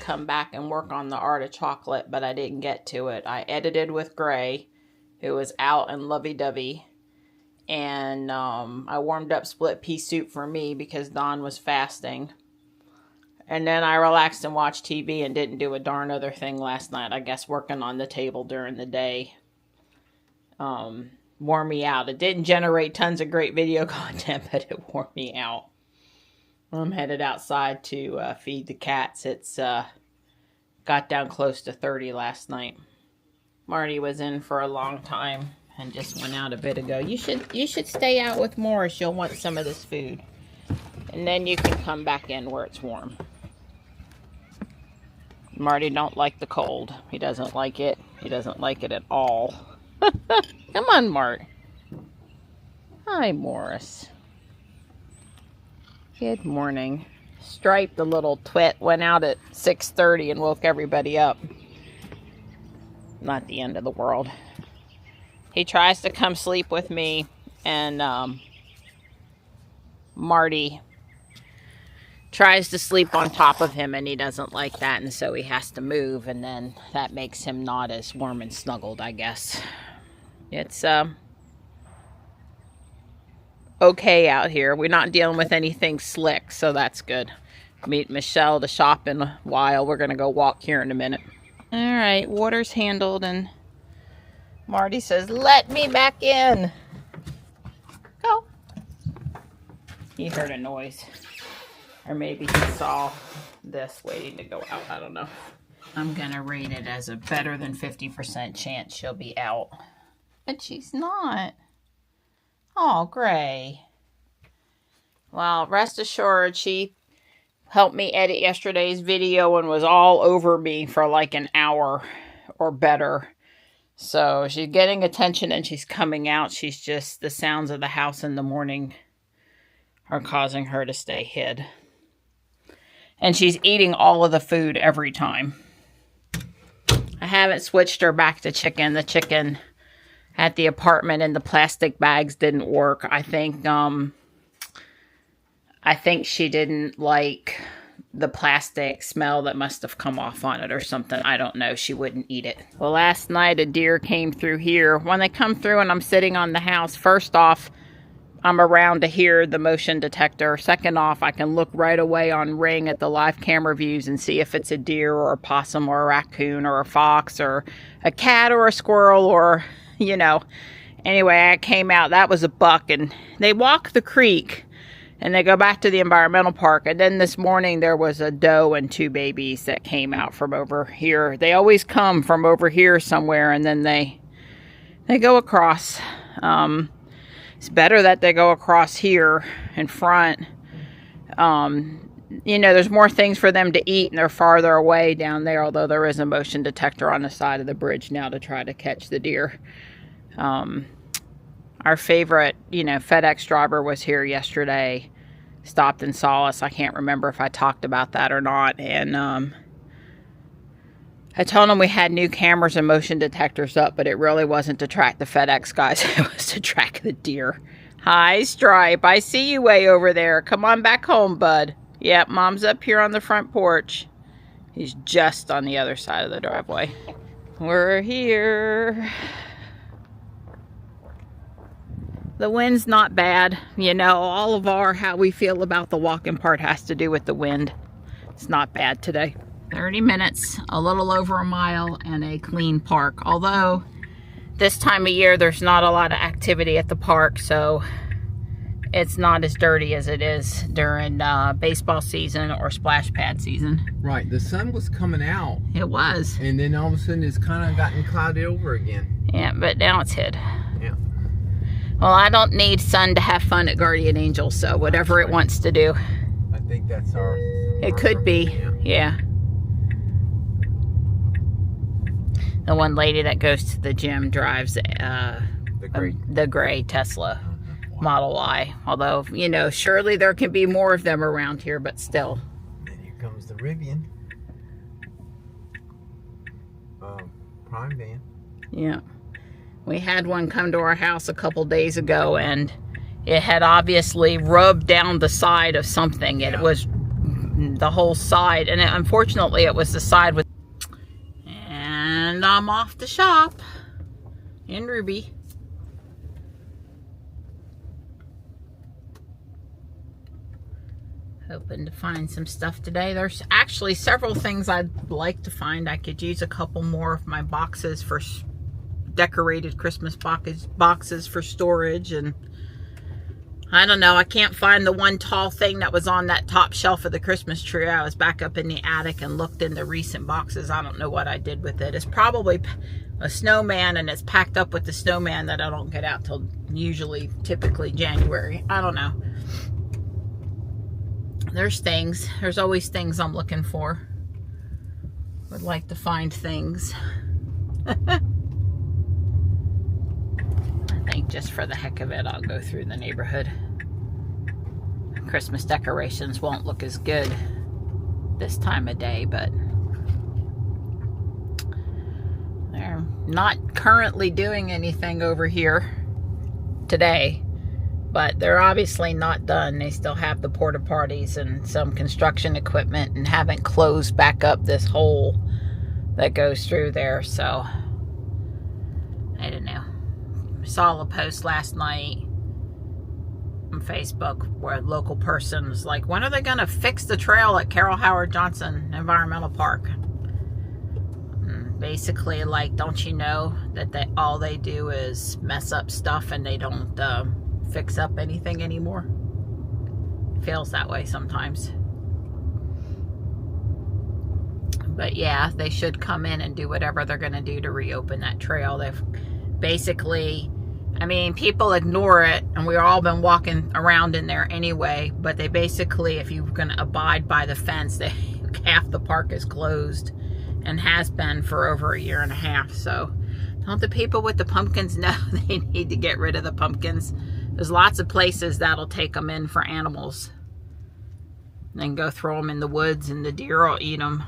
come back and work on the art of chocolate, but I didn't get to it. I edited with Gray, who was out and lovey-dovey. And I warmed up split pea soup for me because Dawn was fasting. And then I relaxed and watched TV and didn't do a darn other thing last night. I guess working on the table during the day wore me out. It didn't generate tons of great video content, but it wore me out. I'm headed outside to feed the cats. It's got down close to 30 last night. Marty was in for a long time and just went out a bit ago. You should stay out with Morris. You'll want some of this food. And then you can come back in where it's warm. Marty don't like the cold. He doesn't like it. He doesn't like it at all. Come on, Mart. Hi, Morris. Good morning. Stripe, the little twit, went out at 6:30 and woke everybody up. Not the end of the world. He tries to come sleep with me, and Marty tries to sleep on top of him, and he doesn't like that, and so he has to move, and then that makes him not as warm and snuggled, I guess. It's okay out here. We're not dealing with anything slick, so that's good. Meet Michelle to shop in a while. We're going to go walk here in a minute. All right, water's handled, and Marty says, let me back in. Go. He heard a noise. Or maybe he saw this waiting to go out. I don't know. I'm going to rate it as a better than 50% chance she'll be out. But she's not. Oh, Gray. Well, rest assured, she helped me edit yesterday's video and was all over me for like an hour or better. So she's getting attention and she's coming out. She's just, the sounds of the house in the morning are causing her to stay hid. And she's eating all of the food every time. I haven't switched her back to chicken. The chicken at the apartment in the plastic bags didn't work. I think she didn't like the plastic smell that must have come off on it or something. I don't know. She wouldn't eat it. Well, last night a deer came through here. When they come through and I'm sitting on the house, first off, I'm around to hear the motion detector. Second off, I can look right away on Ring at the live camera views and see if it's a deer or a possum or a raccoon or a fox or a cat or a squirrel or, you know. Anyway, I came out. That was a buck, and they walk the creek and they go back to the environmental park. And then this morning there was a doe and 2 babies that came out from over here. They always come from over here somewhere, and then they go across. It's better that they go across here in front. You know, there's more things for them to eat, and they're farther away down there, although there is a motion detector on the side of the bridge now to try to catch the deer. Our favorite, you know, FedEx driver was here yesterday, stopped and saw us. I can't remember if I talked about that or not. And I told him we had new cameras and motion detectors up, but it really wasn't to track the FedEx guys. It was to track the deer. Hi, Stripe. I see you way over there. Come on back home, bud. Yep, Mom's up here on the front porch. He's just on the other side of the driveway. We're here. The wind's not bad. You know, all of how we feel about the walking part has to do with the wind. It's not bad today. 30 minutes, a little over a mile, and a clean park. Although, this time of year, there's not a lot of activity at the park, so it's not as dirty as it is during baseball season or splash pad season. Right, the sun was coming out. It was. And then all of a sudden it's kind of gotten cloudy over again. Yeah, but now it's hid. Yeah. Well, I don't need sun to have fun at Guardian Angel, so whatever it wants to do. I think that's our... It could be, yeah. The one lady that goes to the gym drives the gray Tesla Model Y. Although, you know, surely there can be more of them around here, but still. And here comes the Rivian. Prime van. Yeah. We had one come to our house a couple days ago, and it had obviously rubbed down the side of something. It was the whole side. And unfortunately, it was the side with... And I'm off to shop in Ruby. Hoping to find some stuff today. There's actually several things I'd like to find. I could use a couple more of my boxes for decorated Christmas boxes for storage, and I don't know, I can't find the one tall thing that was on that top shelf of the Christmas tree. I was back up in the attic and looked in the recent boxes. I don't know what I did with it. It's probably a snowman, and it's packed up with the snowman that I don't get out till typically January. I don't know. There's always things I'm looking for. Would like to find things. I think just for the heck of it, I'll go through the neighborhood. Christmas decorations won't look as good this time of day, but they're not currently doing anything over here today. But they're obviously not done. They still have the porta potties and some construction equipment and haven't closed back up this hole that goes through there. So, I don't know. I saw a post last night on Facebook where a local person was like, when are they going to fix the trail at Carol Howard Johnson Environmental Park? Basically, like, don't you know that all they do is mess up stuff and they don't... fix up anything anymore? Feels that way sometimes. But yeah, they should come in and do whatever they're going to do to reopen that trail. They've basically, I mean, people ignore it, and we've all been walking around in there anyway, but they basically, if you're going to abide by the fence, half the park is closed and has been for over a year and a half. So don't the people with the pumpkins know they need to get rid of the pumpkins? There's lots of places that'll take them in for animals. And then go throw them in the woods and the deer will eat them.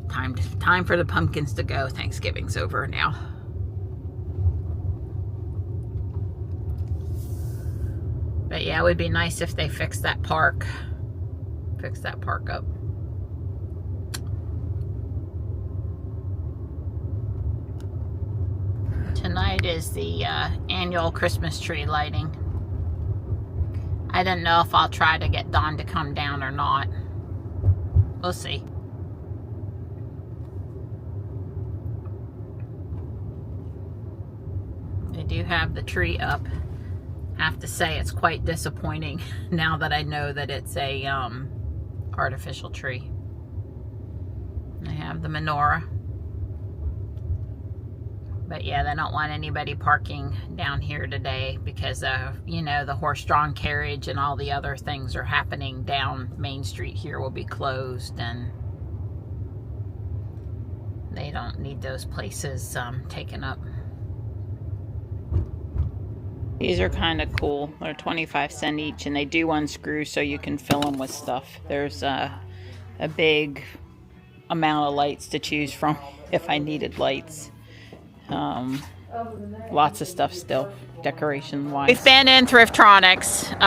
Time for the pumpkins to go. Thanksgiving's over now. But yeah, it would be nice if they fixed that park. Fix that park up. Tonight is the annual Christmas tree lighting. I don't know if I'll try to get Dawn to come down or not. We'll see. They do have the tree up. I have to say it's quite disappointing now that I know that it's a artificial tree. They have the menorah. But yeah, they don't want anybody parking down here today because you know, the horse-drawn carriage and all the other things are happening down Main Street here will be closed, and they don't need those places taken up. These are kind of cool. They're 25 cents each, and they do unscrew so you can fill them with stuff. There's a big amount of lights to choose from if I needed lights. Lots of stuff still, decoration wise. We've been in Thriftronics,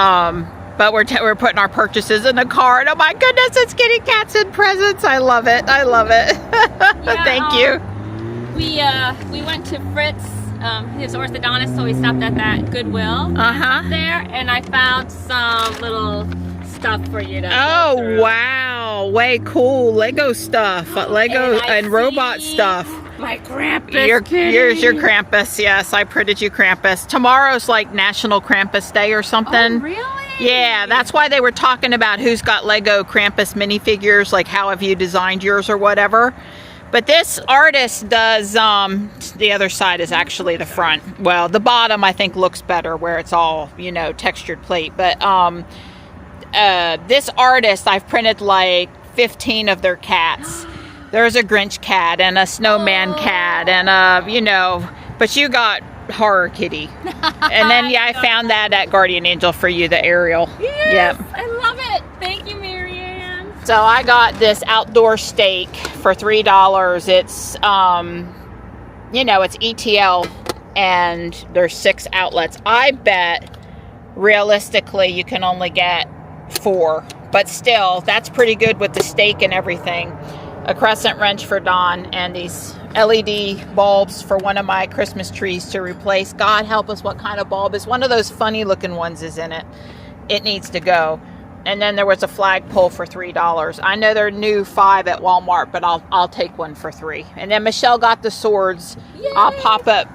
but we're putting our purchases in the car, and oh my goodness, it's getting cats and presents. I love it. I love it. Yeah, thank you. We went to Fritz, his orthodontist, so we stopped at that Goodwill there, and I found some little stuff for you to go through. Wow, way cool. Lego stuff, Lego and robot stuff. My Krampus. Here's your Krampus. Yes, I printed you Krampus. Tomorrow's like National Krampus Day or something. Oh, really? Yeah, that's why they were talking about who's got Lego Krampus minifigures, like how have you designed yours or whatever. But this artist does, the other side is actually the front. Well, the bottom I think looks better where it's all, you know, textured plate. But this artist, I've printed like 15 of their cats. There's a Grinch cat and a snowman cat and you know, but you got Horror Kitty. And then yeah, I found that at Guardian Angel for you, the Ariel. Yes, yep. I love it. Thank you, Marianne. So I got this outdoor steak for $3. It's you know, it's ETL and there's 6 outlets. I bet realistically you can only get 4 But still, that's pretty good with the stake and everything. A crescent wrench for Dawn, and these LED bulbs for one of my Christmas trees to replace. God help us, what kind of bulb is one of those funny looking ones is in it. It needs to go. And then there was a flagpole for $3. I know they're new 5 at Walmart, but I'll take one for $3. And then Michelle got the swords. Yay! I'll pop up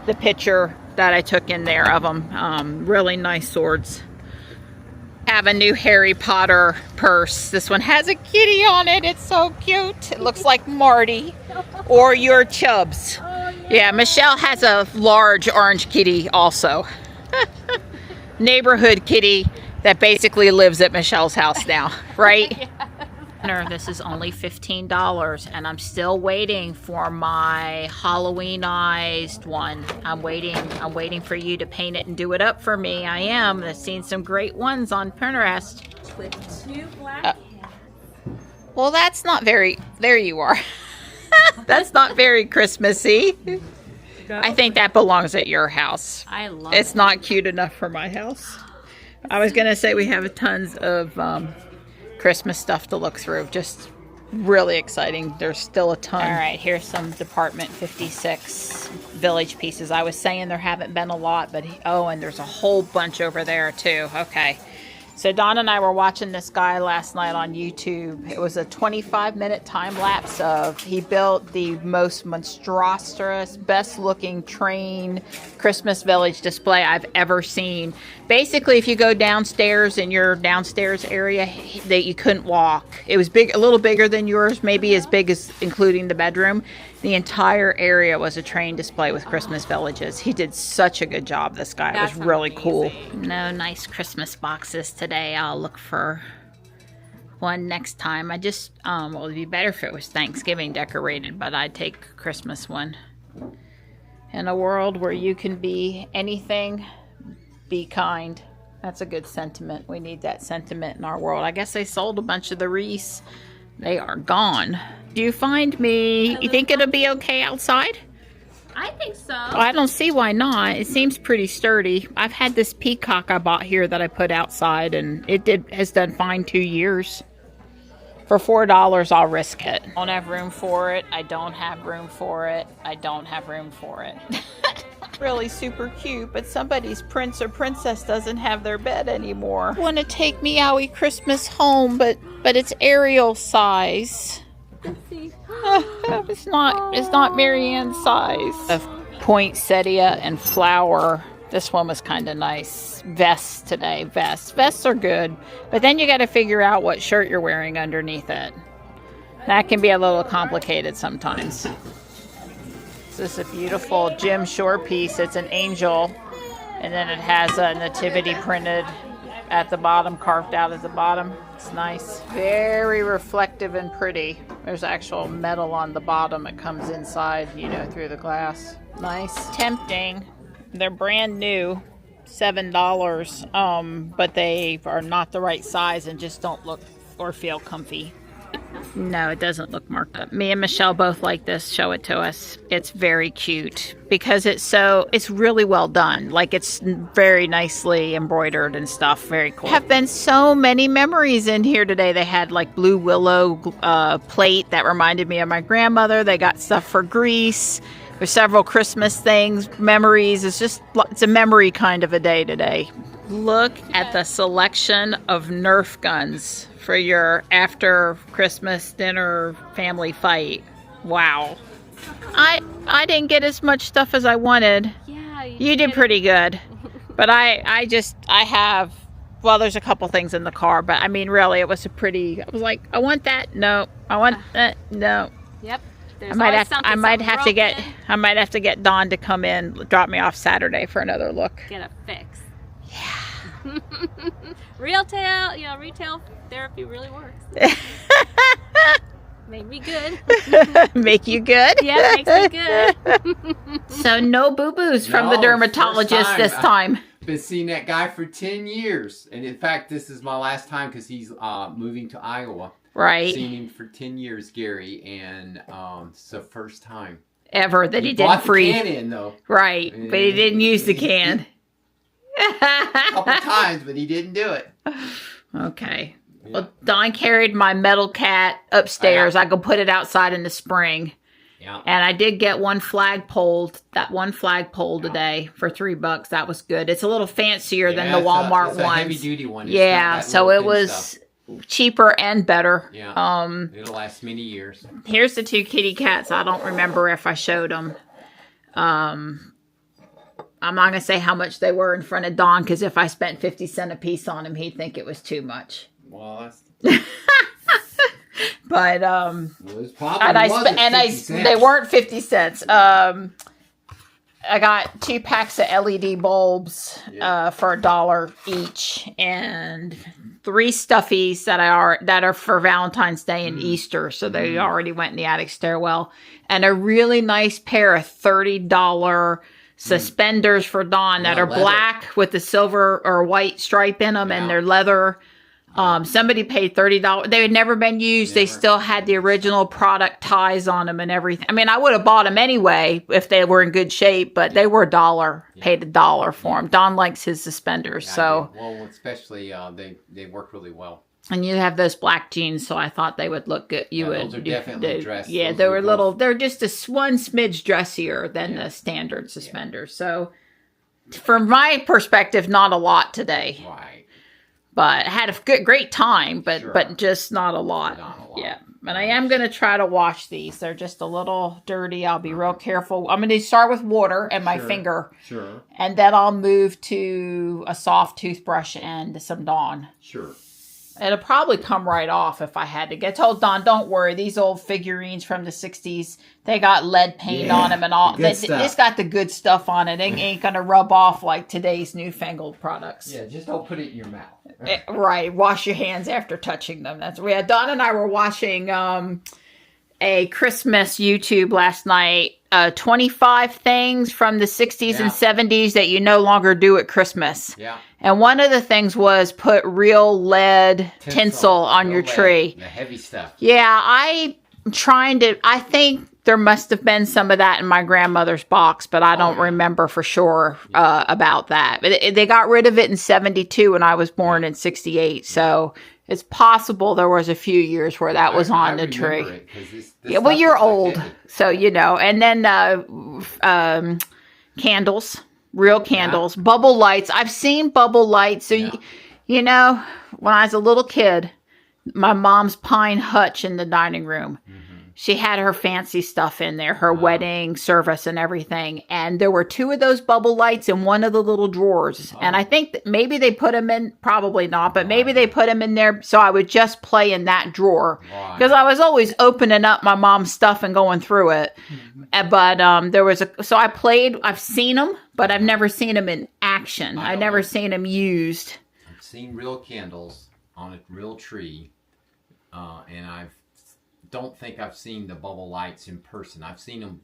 the picture that I took in there of them. Really nice swords. Have a new Harry Potter purse. This one has a kitty on it. It's so cute. It looks like Marty or your Chubbs. Oh, yeah, Michelle has a large orange kitty also. Neighborhood kitty that basically lives at Michelle's house now, right? Yeah. This is only $15, and I'm still waiting for my Halloweenized one. I'm waiting for you to paint it and do it up for me. I am. I've seen some great ones on Pinterest. With 2 black cats. Well, that's not very, there you are. That's not very Christmassy. I think that belongs at your house. I love it. It's not cute enough for my house. I was going to say we have tons of Christmas stuff to look through. Just really exciting. There's still a ton. All right, here's some Department 56 village pieces. I was saying there haven't been a lot, but oh, and there's a whole bunch over there too. Okay. So Don and I were watching this guy last night on YouTube. It was a 25-minute time lapse of, he built the most monstrous, best looking train Christmas village display I've ever seen. Basically, if you go downstairs in your downstairs area that you couldn't walk, it was big, a little bigger than yours, maybe as big as including the bedroom. The entire area was a train display with Christmas villages. He did such a good job, this guy. It was really cool. No nice Christmas boxes today. I'll look for one next time. I just, well, it'd be better if it was Thanksgiving decorated, but I'd take a Christmas one. In a world where you can be anything, be kind. That's a good sentiment. We need that sentiment in our world. I guess they sold a bunch of the wreaths. They are gone. Do you find me, you think it'll be okay outside? I think so. Well, I don't see why not. It seems pretty sturdy. I've had this peacock I bought here that I put outside, and it has done fine 2 years. For $4, I'll risk it. I don't have room for it. I don't have room for it. I don't have room for it. Really super cute, but somebody's prince or princess doesn't have their bed anymore. Want to take Meowie Christmas home, but it's Ariel size. Let's see. It's not Marianne's size. Of poinsettia and flower. This one was kind of nice. Vests today. Vests are good, but then you got to figure out what shirt you're wearing underneath it. That can be a little complicated sometimes. This is a beautiful Jim Shore piece. It's an angel, and then it has a nativity printed at the bottom, carved out at the bottom. It's nice. Very reflective and pretty. There's actual metal on the bottom. It comes inside, you know, through the glass. Nice. Tempting. They're brand new. $7. But they are not the right size and just don't look or feel comfy. No, it doesn't look marked up. Me and Michelle both like this. Show it to us. It's very cute because it's really well done. Like, it's very nicely embroidered and stuff. Very cool. Have been so many memories in here today. They had like blue willow plate that reminded me of my grandmother. They got stuff for Greece. There's several Christmas things, memories. It's a memory kind of a day today. Look at the selection of Nerf guns for your after Christmas dinner family fight. Wow. I didn't get as much stuff as I wanted. Yeah, you did pretty good. But I have, well, there's a couple things in the car, but I mean, really, it was I was like, I want that. No. I want that. No. Yep. I might have to get Dawn to come in, drop me off Saturday for another look. Get a fix. Yeah. Retail therapy really works. Made me good. Make you good? Yeah, makes me good. So no boo-boos from the dermatologist this time. Been seeing that guy for 10 years. And in fact, this is my last time because he's moving to Iowa. Right. Seen him for 10 years, Gary, and it's the first time. Ever that he didn't freeze. Brought the can in, though. Right, but he didn't use the can. A couple times, but he didn't do it. Okay. Yeah. Well, Don carried my metal cat upstairs. I could put it outside in the spring. Yeah. And I did get one flagpole today for $3. That was good. It's a little fancier than the Walmart it's a ones. heavy duty one. It's yeah, so it was cheaper and better. Yeah. It'll last many years. Here's the 2 kitty cats. I don't remember if I showed them. I'm not going to say how much they were in front of Don, because if I spent 50 cents a piece on them, he'd think it was too much. Well, that's... But well, they weren't 50 cents. I got 2 packs of LED bulbs for $1 each, and 3 stuffies that are for Valentine's Day and Easter, so they already went in the attic stairwell, and a really nice pair of $30 suspenders for Dawn that are leather. Black with the silver or white stripe in them, and they're leather. Somebody paid $30. They had never been used. They still had the original product ties on them and everything. I mean, I would have bought them anyway if they were in good shape, but they were $1. Paid $1 for them. Don likes his suspenders, so. Well, especially they work really well. And you have those black jeans, so I thought they would look good. Those are definitely dressed. Yeah, they were little. They're just one smidge dressier than the standard suspenders. So, from my perspective, not a lot today. Right. But I had a great time, but just not a lot. Yeah. And I am going to try to wash these. They're just a little dirty. I'll be real careful. I'm going to start with water and my finger. Sure. And then I'll move to a soft toothbrush and some Dawn. Sure. It'll probably come right off if I had to. I told Don, don't worry. These old figurines from the 60s, they got lead paint on them and all. It's got the good stuff on it. It ain't going to rub off like today's newfangled products. Yeah, just don't put it in your mouth. Right. Wash your hands after touching them. Don and I were watching a Christmas YouTube last night. 25 things from the 60s and 70s that you no longer do at Christmas. Yeah. And one of the things was put real lead tinsel on your tree. The heavy stuff. Yeah, I think there must have been some of that in my grandmother's box, but I don't remember for sure about that. They got rid of it in 72 and I was born in 68, so it's possible there was a few years where that was on the tree. Yeah, well, you're old, so you know. And then candles, real candles, bubble lights. I've seen bubble lights. So, you know, when I was a little kid, my mom's pine hutch in the dining room. She had her fancy stuff in there, her wedding service and everything. And there were 2 of those bubble lights in one of the little drawers. And I think that maybe they put them in, probably not, but maybe they put them in there so I would just play in that drawer. Because I was always opening up my mom's stuff and going through it. But there was so I played, I've seen them, but I've never seen them in action. I've never seen them used. I've seen real candles on a real tree. And don't think I've seen the bubble lights in person. I've seen them,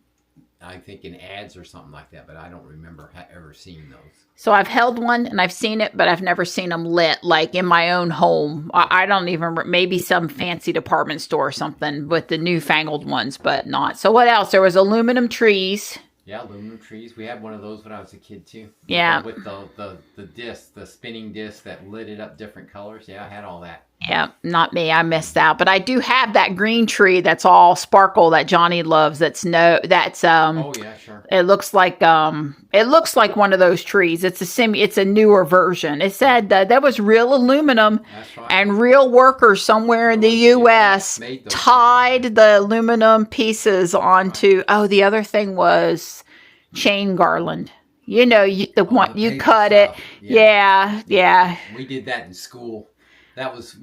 I think, in ads or something like that, but I don't remember ever seeing those. So I've held one and I've seen it, but I've never seen them lit, like in my own home. I don't even, maybe some fancy department store or something with the newfangled ones, but not. So what else? There was aluminum trees. Yeah, aluminum trees. We had one of those when I was a kid too. Yeah. With the disc, the spinning disc that lit it up different colors. Yeah, I had all that. Yeah, not me. I missed out. But I do have that green tree that's all sparkle that Johnny loves. Oh yeah, sure. It looks like one of those trees. It's a newer version. It said that there was real aluminum and real workers somewhere in the US tied the aluminum pieces onto the other thing was chain garland. You know, you cut it. Yeah. We did that in school. That was,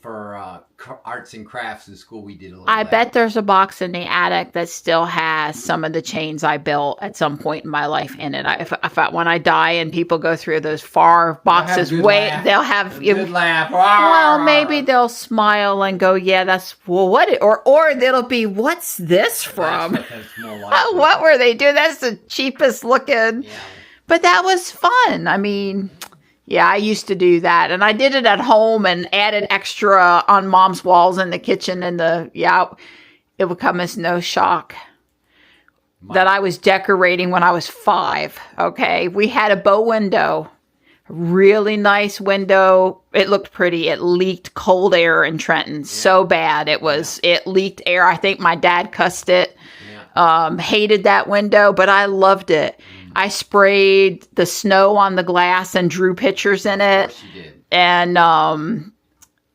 for arts and crafts in school, we did a little I bet there's a box in the attic that still has some of the chains I built at some point in my life in it. When I die and people go through those far boxes, they'll have a good laugh. Well, maybe they'll smile and go, yeah, or it'll be, what's this from? What were they doing? That's the cheapest looking. Yeah. But that was fun. I mean... Yeah, I used to do that. And I did it at home and added extra on Mom's walls in the kitchen. And it would come as no shock that I was decorating when I was 5. Okay. We had a bow window, Really nice window. It looked pretty. It leaked cold air in Trenton so bad. It leaked air. I think my dad cussed it. Hated that window, but I loved it. I sprayed the snow on the glass and drew pictures in it. Of course you did. And,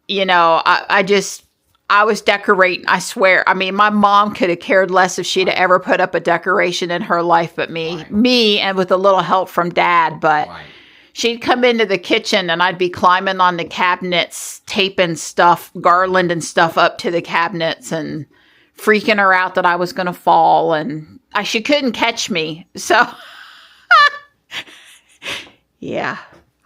you know, I was decorating, I swear. I mean, my mom could have cared less if she'd have ever put up a decoration in her life but me. Right. Me, and with a little help from Dad, but Right. she'd come into the kitchen and I'd be climbing on the cabinets, taping stuff, garland and stuff up to the cabinets and freaking her out that I was going to fall. And she couldn't catch me. So, yeah,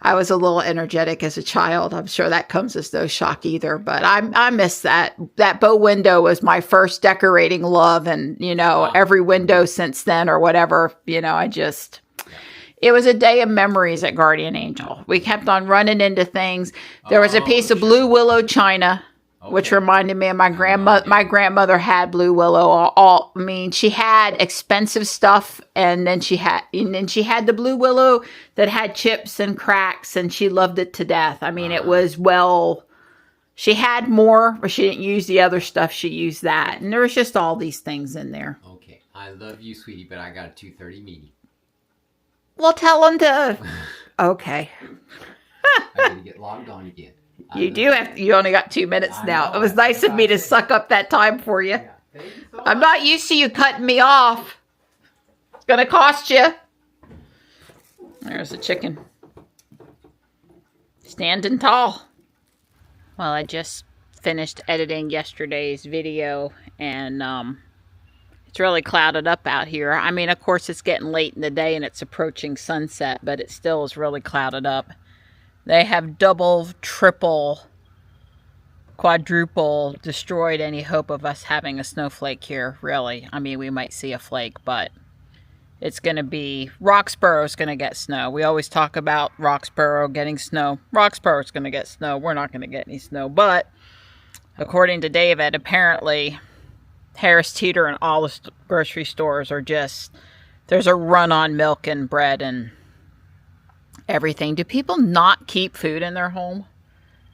I was a little energetic as a child. I'm sure that comes as no shock either. But I miss that. That bow window was my first decorating love. And, you know, every window since then or whatever, you know, it was a day of memories at Guardian Angel. We kept on running into things. There was a piece of blue willow china, which reminded me of my grandmother. My grandmother had blue willow. I mean, she had expensive stuff, and then she had the blue willow that had chips and cracks, and she loved it to death. I mean, it was she had more, but she didn't use the other stuff. She used that, and there was just all these things in there. Okay, I love you, sweetie, but I got a 2:30 meeting. Well, tell them to. Okay. I gotta get logged on again. You only got 2 minutes now. It was nice of me to suck up that time for you. Yeah, thank you so much. I'm not used to you cutting me off. It's going to cost you. There's the chicken. Standing tall. Well, I just finished editing yesterday's video, and it's really clouded up out here. I mean, of course, it's getting late in the day and it's approaching sunset, but it still is really clouded up. They have double, triple, quadruple destroyed any hope of us having a snowflake here, really. I mean, we might see a flake, but it's going to be... Roxborough's going to get snow. We always talk about Roxborough getting snow. Roxborough's going to get snow. We're not going to get any snow, but according to David, apparently Harris Teeter and all the grocery stores are just... There's a run on milk and bread and everything. Do people not keep food in their home?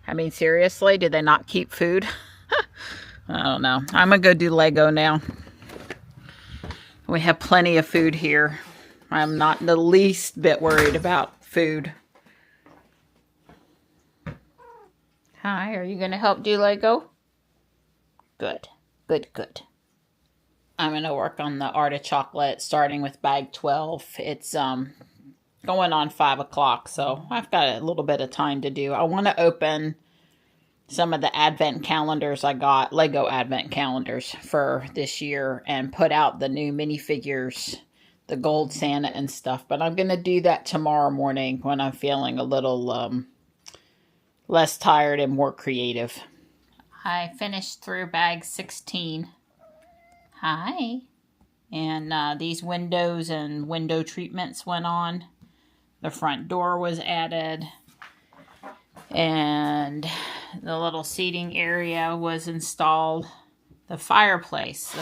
I mean, seriously, do they not keep food? I don't know. I'm going to go do Lego now. We have plenty of food here. I'm not the least bit worried about food. Hi, are you going to help do Lego? Good. Good, good. I'm going to work on the art of chocolate, starting with bag 12. It's going on 5 o'clock, so I've got a little bit of time to do. I want to open some of the advent calendars I got, Lego advent calendars for this year, and put out the new minifigures, the gold Santa and stuff. But I'm going to do that tomorrow morning when I'm feeling a little less tired and more creative. I finished through bag 16. Hi. And these windows and window treatments went on. The front door was added. And the little seating area was installed. The fireplace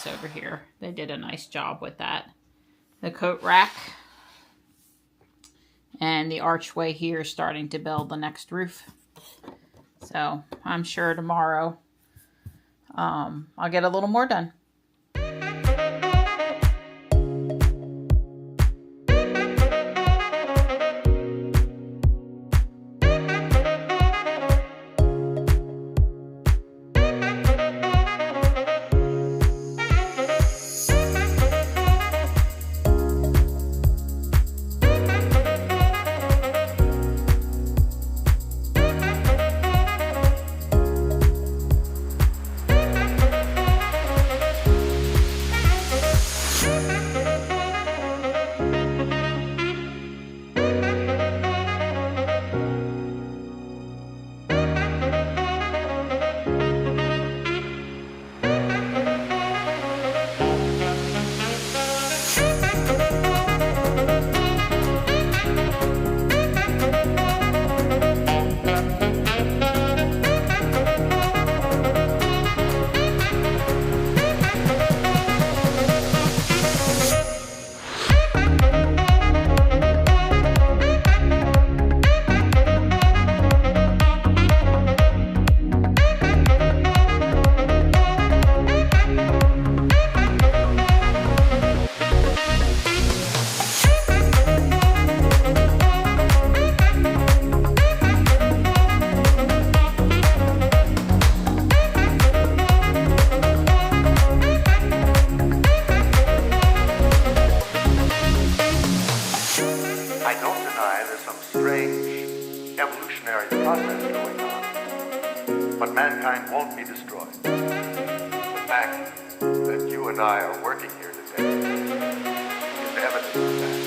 over here. They did a nice job with that. The coat rack. And the archway here, starting to build the next roof. So I'm sure tomorrow I'll get a little more done. evolutionary process going on. But mankind won't be destroyed. The fact that you and I are working here today is evidence of that.